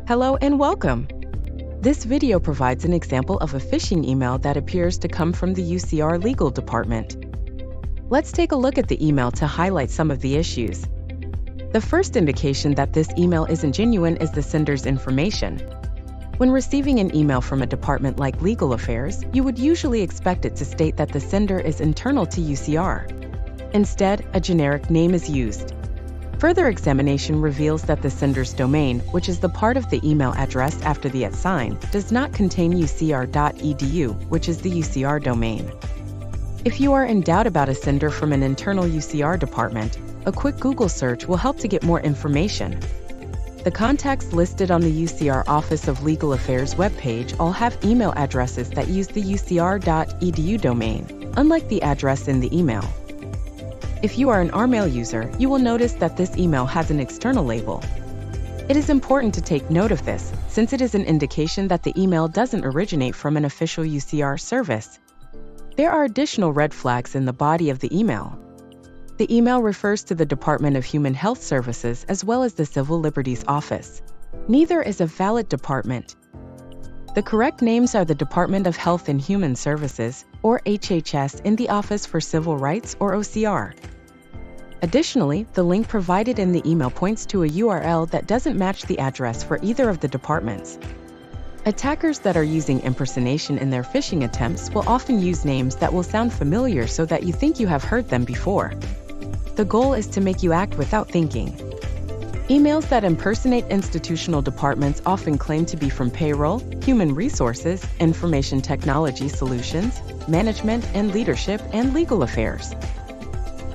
Hello and welcome. This video provides an example of a phishing email that appears to come from the UCR legal department. Let's take a look at the email to highlight some of the issues. The first indication that this email isn't genuine is the sender's information. When receiving an email from a department like Legal Affairs, you would usually expect it to state that the sender is internal to UCR. Instead, a generic name is used. Further examination reveals that the sender's domain, which is the part of the email address after the @ sign, does not contain ucr.edu, which is the UCR domain. If you are in doubt about a sender from an internal UCR department, a quick Google search will help to get more information. The contacts listed on the UCR Office of Legal Affairs webpage all have email addresses that use the ucr.edu domain, unlike the address in the email. If you are an rmail user, you will notice that this email has an external label. It is important to take note of this, since it is an indication that the email doesn't originate from an official UCR service. There are additional red flags in the body of the email. The email refers to the Department of Human Health Services as well as the Civil Liberties Office. Neither is a valid department. The correct names are the Department of Health and Human Services, or HHS, in the Office for Civil Rights, or OCR. Additionally, the link provided in the email points to a URL that doesn't match the address for either of the departments. Attackers that are using impersonation in their phishing attempts will often use names that will sound familiar so that you think you have heard them before. The goal is to make you act without thinking. Emails that impersonate institutional departments often claim to be from payroll, human resources, information technology solutions, management and leadership, and legal affairs.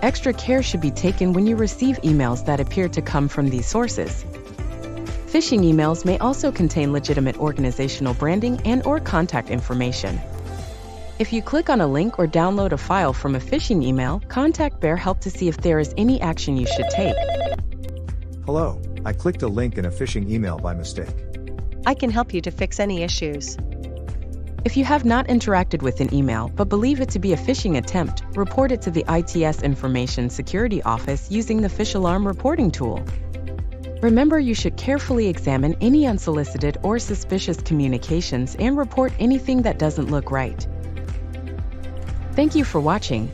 Extra care should be taken when you receive emails that appear to come from these sources. Phishing emails may also contain legitimate organizational branding and/or contact information. If you click on a link or download a file from a phishing email, contact BearHelp to see if there is any action you should take. Hello, I clicked a link in a phishing email by mistake. I can help you to fix any issues. If you have not interacted with an email but believe it to be a phishing attempt, report it to the ITS Information Security Office using the Phish Alarm reporting tool. Remember, you should carefully examine any unsolicited or suspicious communications and report anything that doesn't look right. Thank you for watching.